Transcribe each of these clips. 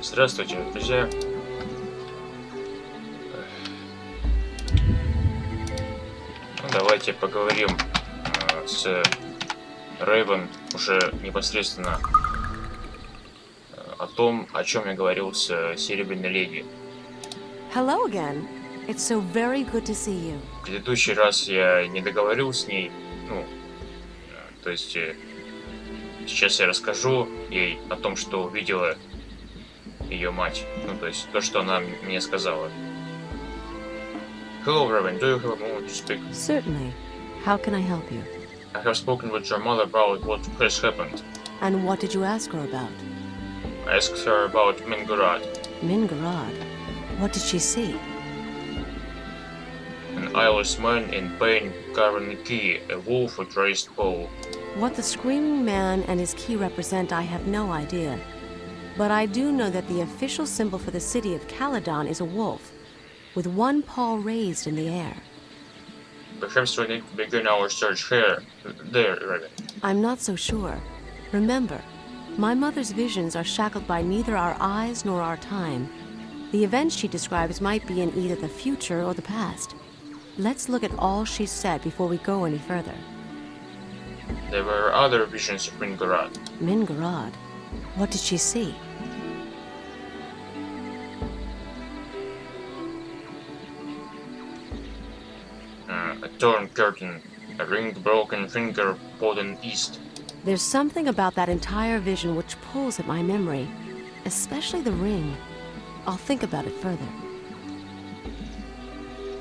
Здравствуйте, друзья. Ну, давайте поговорим с Рэйвен уже непосредственно о том, о чем я говорил с Серебряной Леди. Hello again. It's so very good to see you. В предыдущий раз я не договорил с ней, то есть сейчас я расскажу ей о том, что увидела ее мать, то есть то, что она мне сказала. Hello, Рэйвен, do you have a moment to speak? Certainly. How can I help you? I have spoken with your mother about what has happened. And what did you ask her about? I asked her about Mingarad. Mingarad? What did she see? An eyeless man in pain carrying a key, a wolf with raised bow. What the screaming man and his key represent, I have no idea. But I do know that the official symbol for the city of Caledon is a wolf, with one paw raised in the air. Perhaps we need to begin our search here. There, Рэйвен. I'm not so sure. Remember, my mother's visions are shackled by neither our eyes nor our time. The events she describes might be in either the future or the past. Let's look at all she said before we go any further. There were other visions of Mingarad. Mingarad? What did she see? A torn curtain, a ringed broken finger pointing east. There's something about that entire vision which pulls at my memory, especially the ring. I'll think about it further.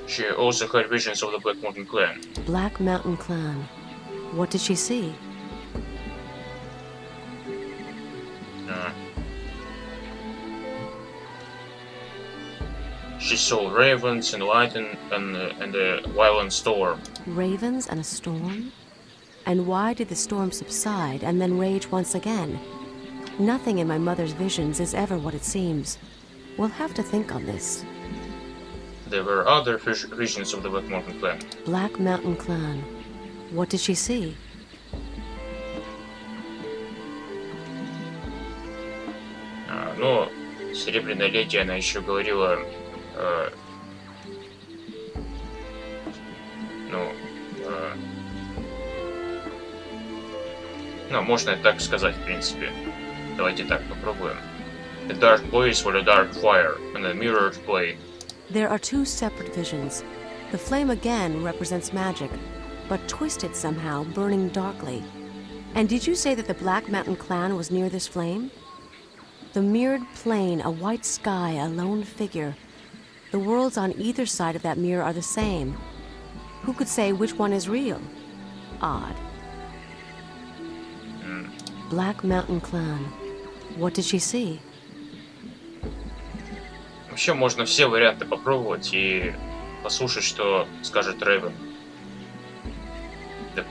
She also had visions of the Black Mountain Clan. Black Mountain Clan. What did she see? She saw ravens and lightning and a violent storm. Ravens and a storm? And why did the storm subside and then rage once again? Nothing in my mother's visions is ever what it seems. We'll have to think on this. There were other visions of the Black Mountain Clan. Black Mountain Clan. What did she see? Но Серебряная Леди, она еще говорила, можно и так сказать, в принципе. Давайте так попробуем. The dark place with a dark fire and a mirrored blade. There are two separate visions. The flame again represents magic, but twisted somehow, burning darkly. And did you say that the Black Mountain Clan was near this flame? The mirrored plane, a white sky, a lone figure. The worlds on either side of that mirror are the same. Who could say which one is real? Odd. Black Mountain Clan. What did she see? Вообще можно все варианты попробовать и послушать, что скажет Рэйвен. The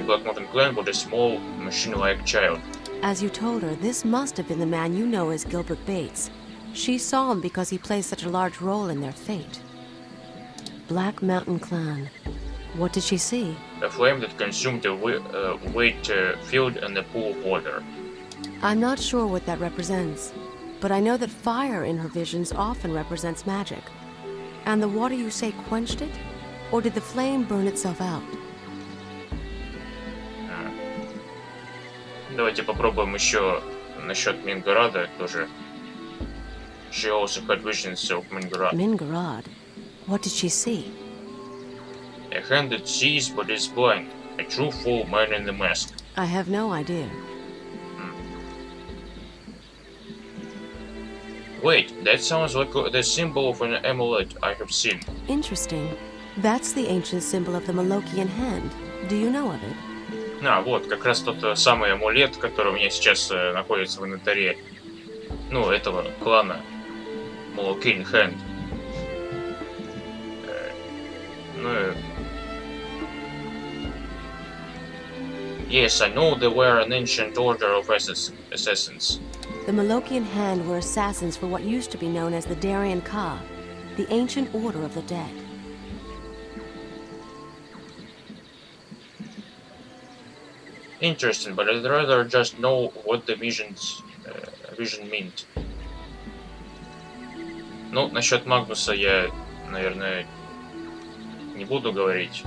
Black Mountain Clan was a small, machine-like child. As you told her, this must have been the man you know as Gilbert Bates. She saw him because he plays such a large role in their fate. Black Mountain Clan. What did she see? A flame that consumed a wheat field and a pool of water. I'm not sure what that represents, but I know that fire in her visions often represents magic. And the water you say quenched it? Or did the flame burn itself out? Давайте попробуем еще насчет Мингарада тоже. She also had visions of Mingarad. Mingarad? What did she see? A hand that sees but is blind. A truthful man in the mask. I have no idea. Wait, that sounds like the symbol of an amulet I have seen. Interesting. That's the ancient symbol of the Malokian hand. Do you know of it? Вот, как раз тот самый амулет, который у меня сейчас находится в инвентаре. Этого клана. Malokian Hand. Yes, I know they were an ancient order of assassins. The Malokian Hand were assassins for what used to be known as the Darien Ka, the ancient order of the dead. Interesting, but I'd rather just know what the vision meant. Ну, насчет Магнуса я, наверное, не буду говорить.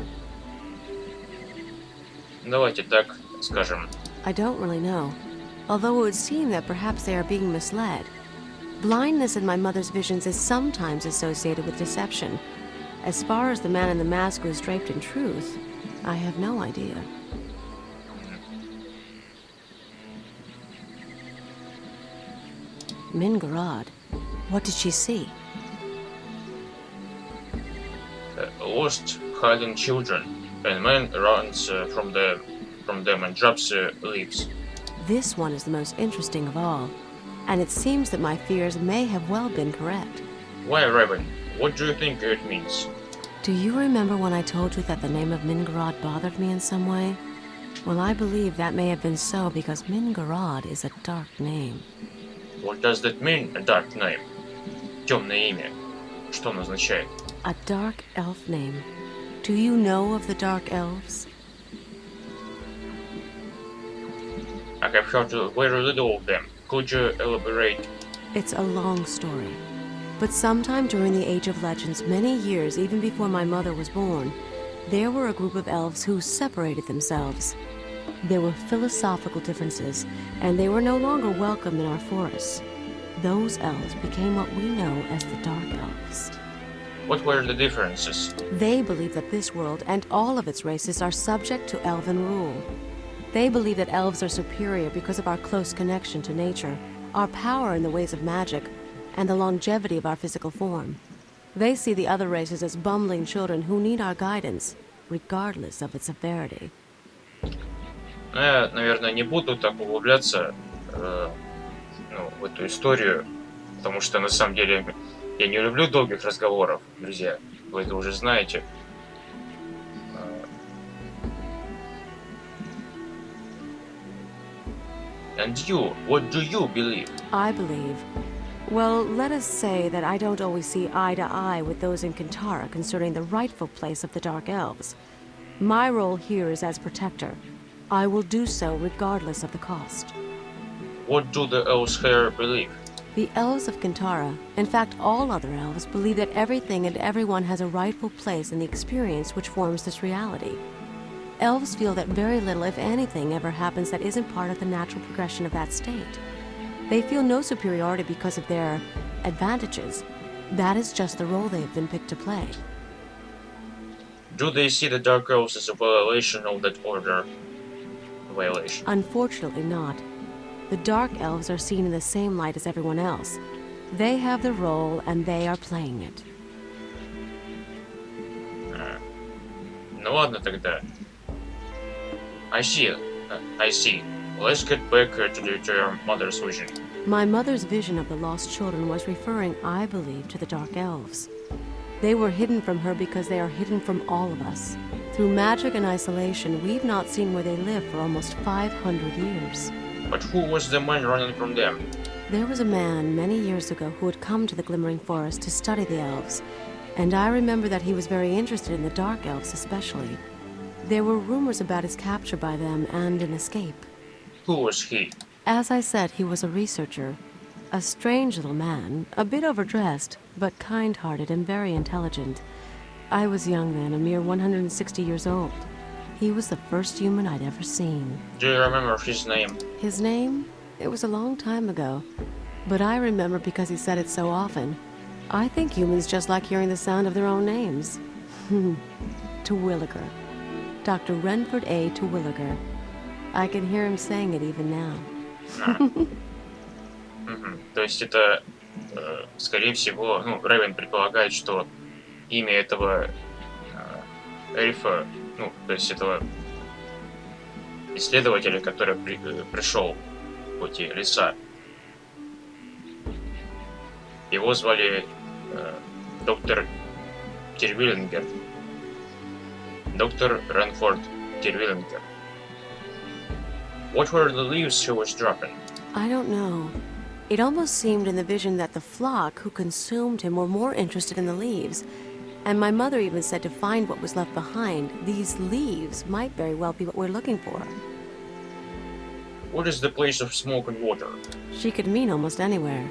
Давайте так скажем. I don't really know, although it would seem that perhaps they are being misled. Blindness in my mother's visions is sometimes associated with deception. As far as the man in the mask was draped in truth, I have no idea. Mingarad, what did she see? Lost hiding children, and man runs from them and drops leaves. This one is the most interesting of all, and it seems that my fears may have well been correct. Why, Рэйвен? What do you think it means? Do you remember when I told you that the name of Mingarad bothered me in some way? Well, I believe that may have been so because Mingarad is a dark name. What does that mean, a dark name? Темное имя. Что оно означает? A dark elf name. Do you know of the dark elves? I have heard very little of them. Could you elaborate? It's a long story. But sometime during the Age of Legends, many years even before my mother was born, there were a group of elves who separated themselves. There were philosophical differences, and they were no longer welcome in our forests. Those elves became what we know as the Dark Elves. What were the differences? They believe that this world and all of its races are subject to elven rule. They believe that elves are superior because of our close connection to nature, our power in the ways of magic, and the longevity of our physical form. They see the other races as bumbling children who need our guidance, regardless of its severity. Я, наверное, не буду так углубляться в эту историю, потому что на самом деле я не люблю долгих разговоров, друзья. Вы это уже знаете. And you, what do you believe? I believe. Well, let us say that I don't always see eye to eye with those in Kintarrу concerning the rightful place of the Dark Elves. My role here is as protector. I will do so regardless of the cost. What do the elves here believe? The elves of Kintarrу, in fact all other elves, believe that everything and everyone has a rightful place in the experience which forms this reality. Elves feel that very little, if anything, ever happens that isn't part of the natural progression of that state. They feel no superiority because of their advantages. That is just the role they have been picked to play. Do they see the Dark Elves as a violation of that order? Violation. Unfortunately not. The Dark Elves are seen in the same light as everyone else. They have the role and they are playing it. Ну ладно тогда. I see. Let's get back to your mother's vision. My mother's vision of the lost children was referring, I believe, to the Dark Elves. They were hidden from her because they are hidden from all of us. Through magic and isolation, we've not seen where they live for almost 500 years. But who was the man running from them? There was a man many years ago who had come to the Glimmering Forest to study the elves, and I remember that he was very interested in the Dark Elves especially. There were rumors about his capture by them and an escape. Who was he? As I said, he was a researcher. A strange little man, a bit overdressed, but kind-hearted and very intelligent. I was young then, a mere 160 years old. He was the first human I'd ever seen. Do you remember his name? His name? It was a long time ago. But I remember because he said it so often. I think humans just like hearing the sound of their own names. Terwillinger. Dr. Renford A. Terwillinger. I can hear him saying it even now. То есть это, скорее всего, Рэйвен предполагает, что имя этого эльфа, то есть этого исследователя, который пришел в эти леса, его звали доктор Тервиллингер. Доктор Ренфорд Terwillinger. What were the leaves she was dropping? I don't know. It almost seemed in the vision that the flock who consumed him were more interested in the leaves. And my mother even said to find what was left behind, these leaves might very well be what we're looking for. What is the place of smoke and water? She could mean almost anywhere.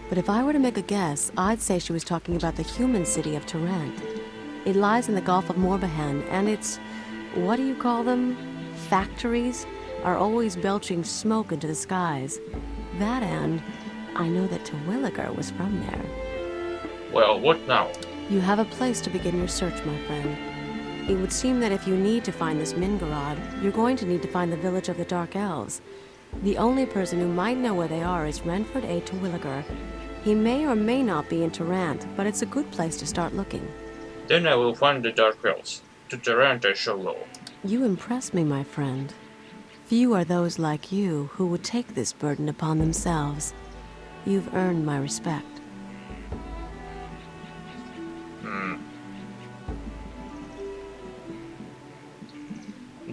But if I were to make a guess, I'd say she was talking about the human city of Tarant. It lies in the Gulf of Morbihan, and its, what do you call them? Factories are always belching smoke into the skies. That and I know that Terwillinger was from there. Well, what now? You have a place to begin your search, my friend. It would seem that if you need to find this Mingarad, you're going to need to find the village of the Dark Elves. The only person who might know where they are is Renford A. Terwillinger. He may or may not be in Tarant, but it's a good place to start looking. Then I will find the Dark Elves. To Tarant I shall go. You impress me, my friend. Few are those like you who would take this burden upon themselves. You've earned my respect.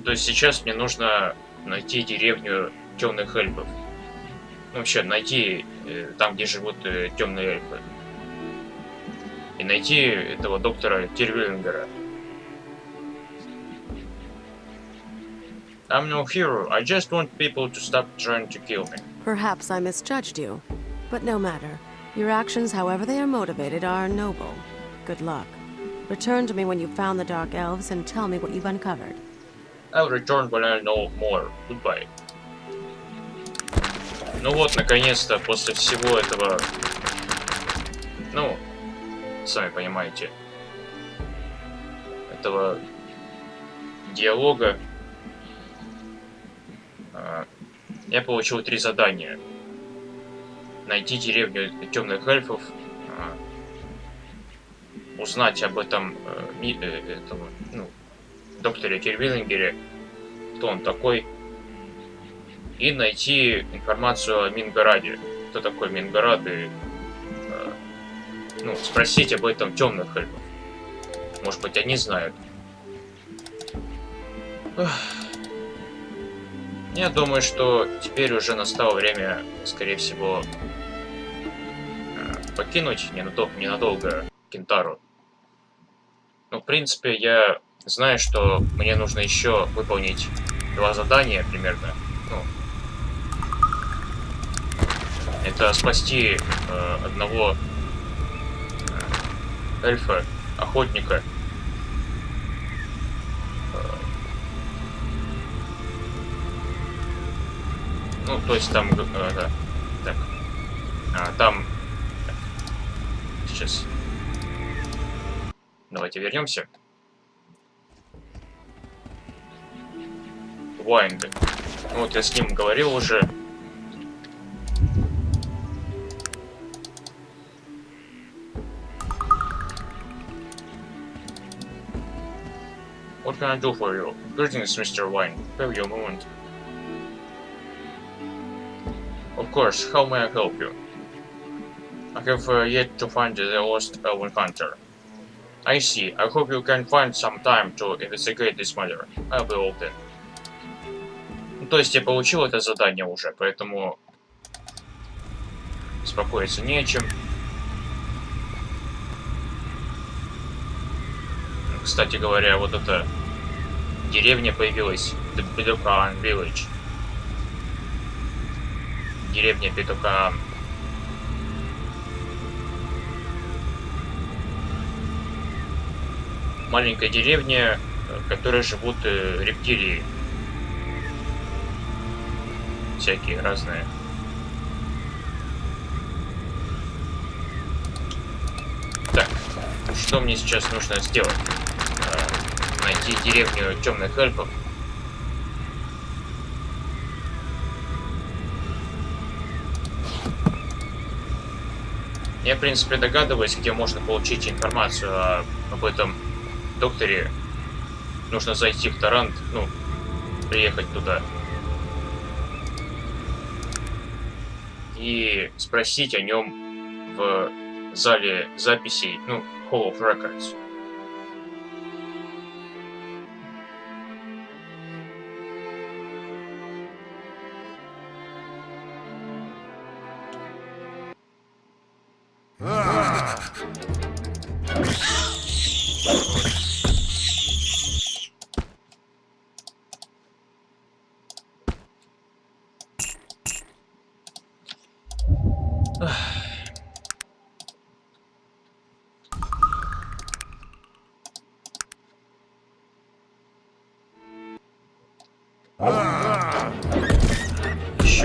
То есть сейчас мне нужно найти деревню тёмных эльфов. Ну, вообще, найти там, где живут темные эльфы. И найти этого доктора Тервиллингера. I'm no hero. I just want people to stop trying to kill me. Perhaps I misjudged you, but no matter. Your actions, however they are motivated, are noble. Good luck. Return to me when you've found the Dark Elves and tell me what you've uncovered. I'll return when I know more. Goodbye. Ну вот, наконец-то, после всего этого... Ну, сами понимаете. Этого диалога я получил 3 задания. Найти деревню темных эльфов, узнать об этом, докторе Тервиллингере, кто он такой, и найти информацию о Мингараде, кто такой Мингарад, и спросить об этом темных эльфов. Может быть, они знают. Я думаю, что теперь уже настало время, скорее всего, покинуть ненадолго Кинтарру. Ну, в принципе, я знаю, что мне нужно еще выполнить 2 задания примерно. Это спасти одного эльфа, охотника. Ну, то есть там, да, так, там, сейчас, давайте вернемся. Вайнд. Ну, вот я с ним говорил уже. What can I do for you? Greetings, Mr. Wine. Have you a moment? Of course, how may I help you? I have yet to find the lost elven hunter. I see. I hope you can find some time to investigate this matter. I'll be all then. Ну, то есть я получил это задание уже, поэтому беспокоиться не о чем. Кстати говоря, вот эта деревня появилась, The Bedokan Village. Деревня Бедокаан. Маленькая деревня, в которой живут рептилии. Всякие разные. Так, что мне сейчас нужно сделать? Найти деревню темных эльфов. Я, в принципе, догадываюсь, где можно получить информацию об этом докторе. Нужно зайти в Тарант, приехать туда. И спросить о нем в зале записей, Hall of Records.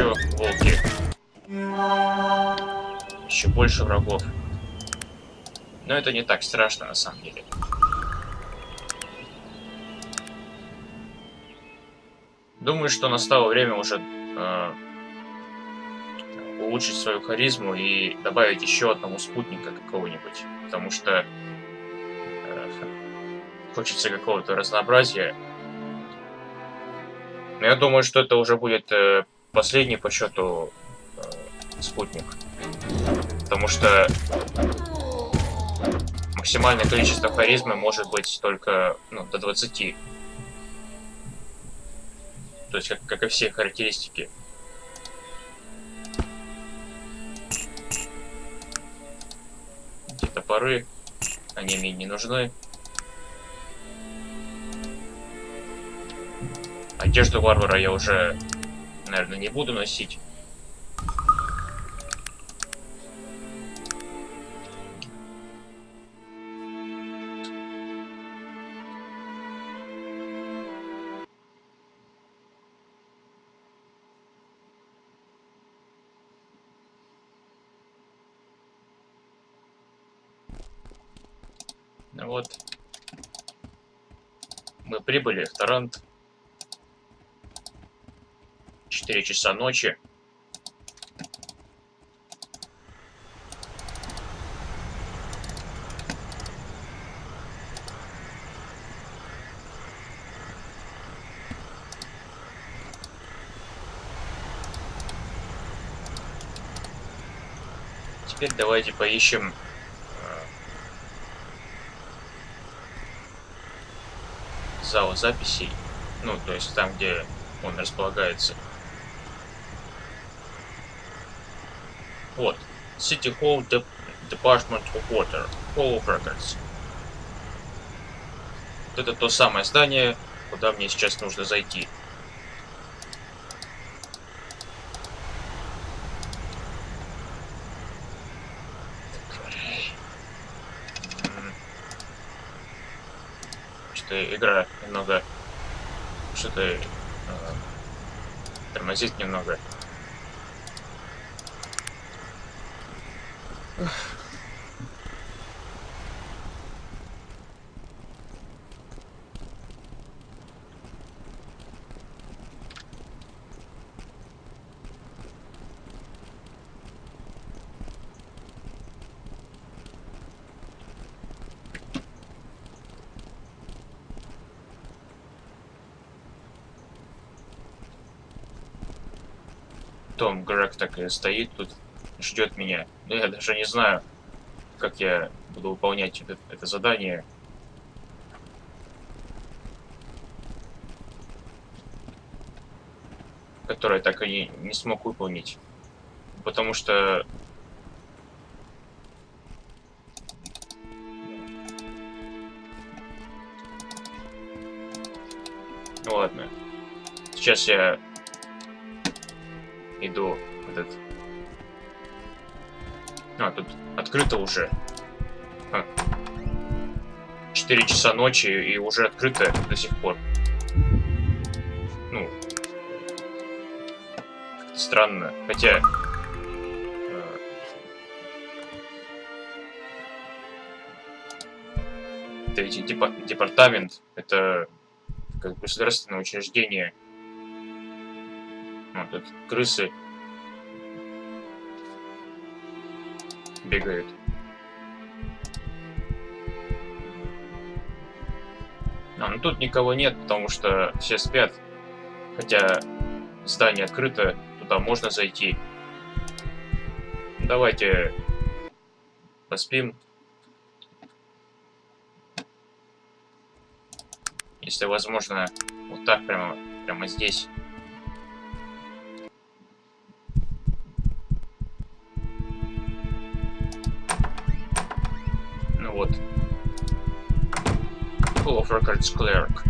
еще волки. Еще больше врагов. Но это не так страшно на самом деле. Думаю, что настало время уже улучшить свою харизму и добавить еще одного спутника какого-нибудь. Потому что хочется какого-то разнообразия. Но я думаю, что это уже будет последний по счету спутник. Потому что максимальное количество харизмы может быть только до 20. То есть как и все характеристики. Эти топоры, они мне не нужны. Одежду варвара я уже, наверное, не буду носить. Ну вот. Мы прибыли в Тарант. 4 часа ночи. Теперь давайте поищем зал записей. Ну, то есть там, где он располагается. Вот. City Hall Department of Water. Hall of Records. Вот это то самое здание, куда мне сейчас нужно зайти. Что-то игра немного... Что-то тормозит немного. Том Грег так и стоит тут, ждет меня. Но я даже не знаю, как я буду выполнять это задание. Которое так и не смог выполнить. Потому что... Ну ладно. Сейчас я иду в этот... А, тут открыто уже. 4 часа ночи и уже открыто до сих пор. Ну, как-то странно. Хотя... это ведь департамент, это как государственное учреждение. Вот тут крысы бегают. Ну тут никого нет, потому что все спят. Хотя здание открыто, туда можно зайти. Давайте поспим. Если возможно, вот так прямо здесь. Ну вот. Hall of Records Clerk.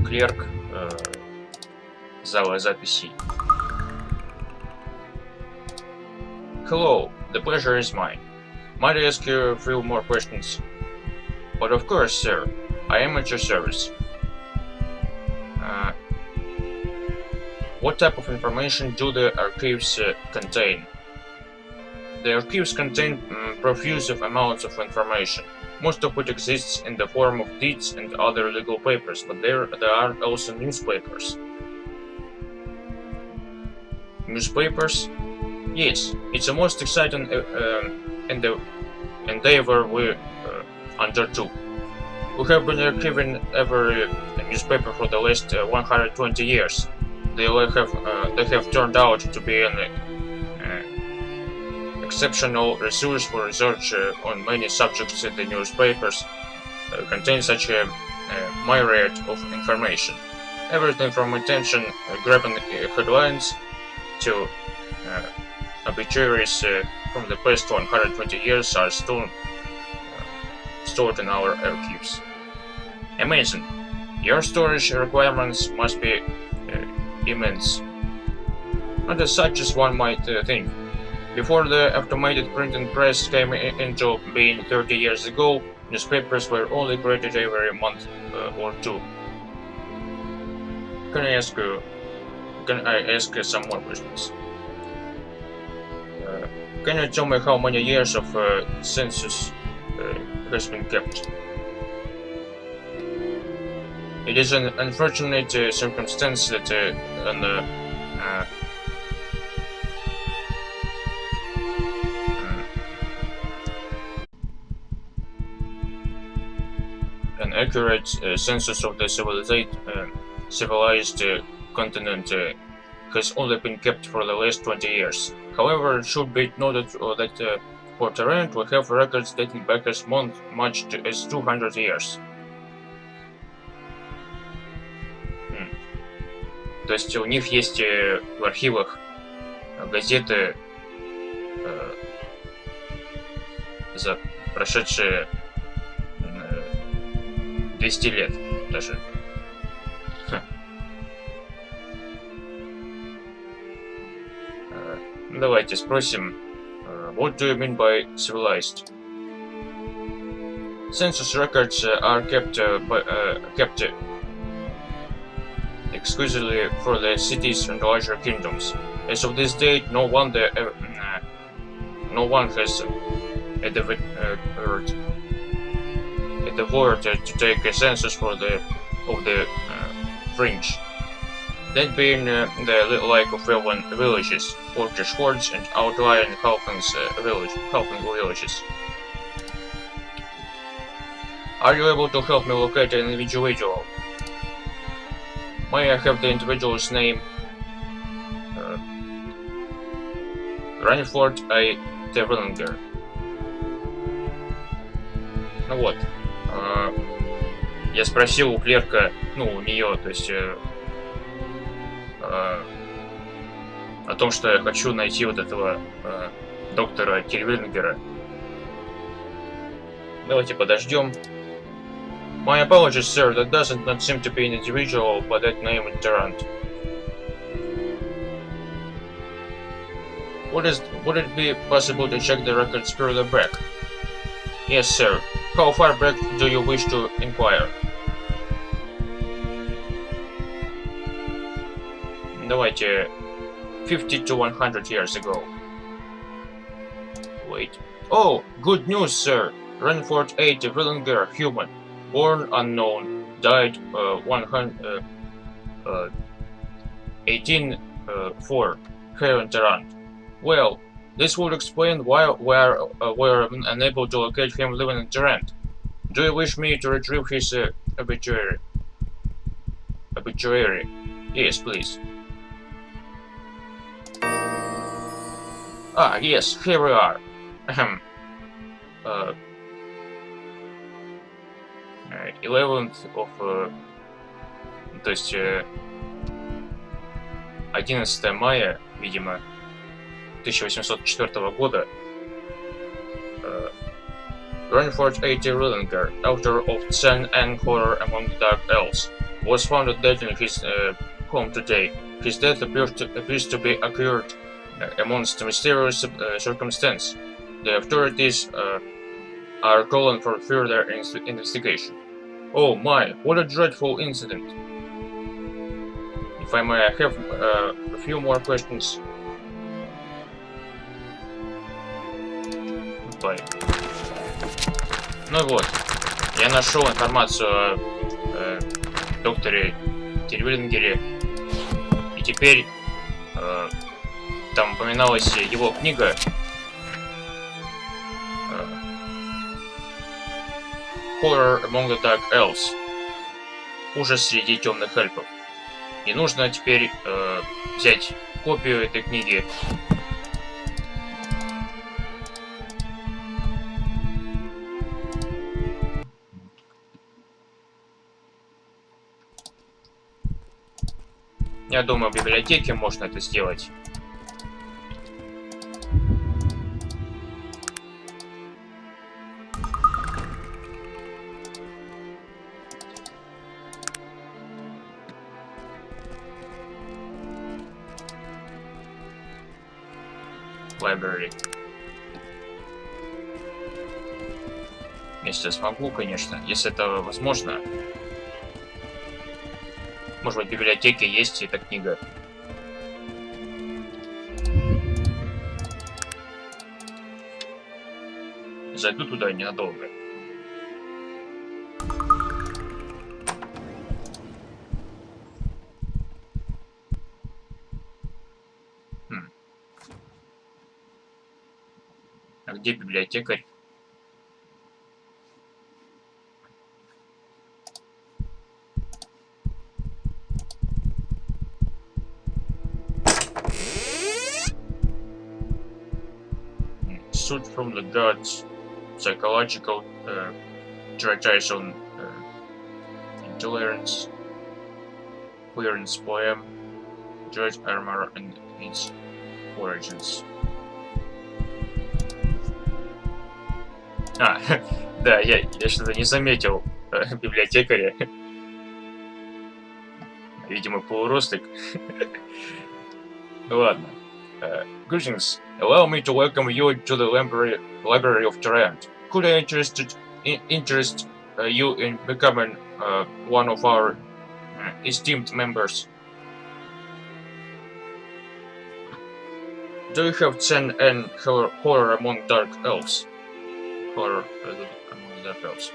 Клерк зала записей. Hello, the pleasure is mine. Might I ask you a few more questions? But of course, sir. I am at your service. What type of information do the archives contain? The archives contain profuse amounts of information, most of which exists in the form of deeds and other legal papers, but there are also newspapers. Newspapers? Yes, it's the most exciting endeavor we undertook. We have been archiving every newspaper for the last 120 years. They have turned out to be an exceptional resource for research on many subjects. The newspapers contain such a myriad of information. Everything from attention-grabbing headlines to obituaries from the past 120 years are still stored in our archives. Amazing! Your storage requirements must be immense. Not as such as one might think. Before the automated printing press came into being 30 years ago, newspapers were only graded every month or two. Can I ask some more questions? Can you tell me how many years of census has been kept? It is an unfortunate circumstance that an accurate census of the civilized continent has only been kept for the last 20 years. However, it should be noted that for Terrain we have records dating back as much as 200 years. То есть у них есть в архивах газеты за прошедшие 200 лет даже. Давайте спросим, what do you mean by civilized? Census records are kept exclusively for the cities and larger kingdoms. As of this date, no one has endeavored to take a census of the fringe. That being the like of elven villages, orcish hordes, and outlying halfling villages. Are you able to help me locate an individual? May I have the individual's name? Renford A. Terwillinger. Ну вот. Я спросил у клерка, ну, у нее, то есть о том, что я хочу найти вот этого доктора Тервиллингера. Давайте подождем. My apologies, sir, that doesn't not seem to be an individual by that name in Tarrant. Would it be possible to check the records further back? Yes, sir. How far back do you wish to inquire? Давайте 50 to 100 years ago. Wait. Oh, good news, sir. Renford A. Terwillinger, human. Born unknown, died 1804 here in Tarrant. Well, this would explain why we're unable to locate him living in Tarrant. Do you wish me to retrieve his obituary? Obituary? Yes, please. Ah, yes, here we are. 11th of, то есть 11 мая, видимо, 1804 года. Renford A. Terwillinger, author of Sun and Horror Among the Dark Elves, was found dead in his home today. His death appears to be occurred amongst mysterious circumstances. The authorities are calling for further investigation. Oh my, what a dreadful incident. if I may, I have a few more questions. Ну вот, я нашел информацию о докторе Тервиллингере, и теперь там упоминалась его книга Horror Among The Dark Elves. Ужас среди темных эльфов. И нужно теперь взять копию этой книги. Я думаю, в библиотеке можно это сделать. Library. Если я смогу, конечно, если это возможно. Может быть, в библиотеке есть эта книга. Зайду туда ненадолго. А где библиотекарь? Suit from the gods, psychological treatise on intolerance, clearance poem, judge armor and its origins. А, да, я что-то не заметил библиотекаря. Видимо, полурослик. Ладно. Greetings. Allow me to welcome you to the Library of Tarant. Could I interest you in becoming one of our esteemed members? Do you have 10 and horror among dark elves? Horror among dark elves.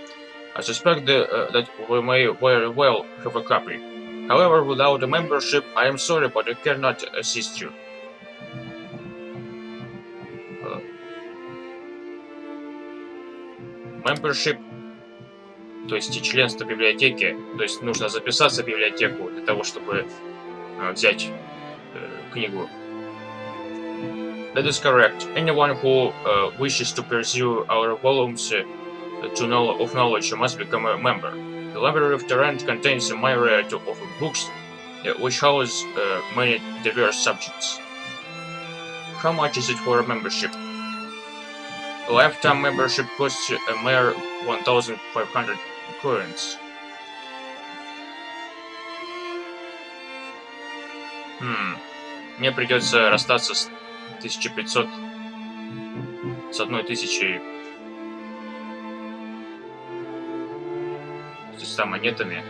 I suspect that we may very well have a copy. However, without a membership, I am sorry, but I cannot assist you. Membership, то есть членство библиотеки, то есть нужно записаться в библиотеку для того, чтобы взять книгу. That is correct. Anyone who wishes to pursue our volumes of knowledge must become a member. The Library of Tarant contains a myriad of books which house many diverse subjects. How much is it for a membership? A lifetime membership costs a mere 1,500 coins. Мне придется расстаться с 1500, с 1000 100 монетами.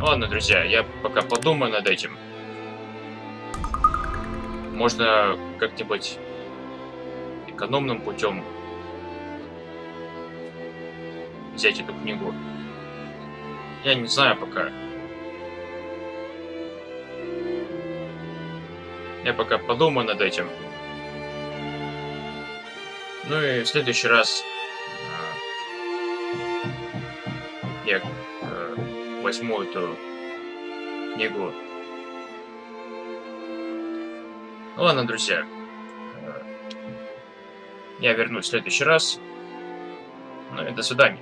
Ладно, друзья, я пока подумаю над этим. Можно как-нибудь экономным путем взять эту книгу. Я не знаю пока. Я пока подумаю над этим. Ну и в следующий раз я возьму эту книгу. Ладно, друзья. Я вернусь в следующий раз. Ну и до свидания.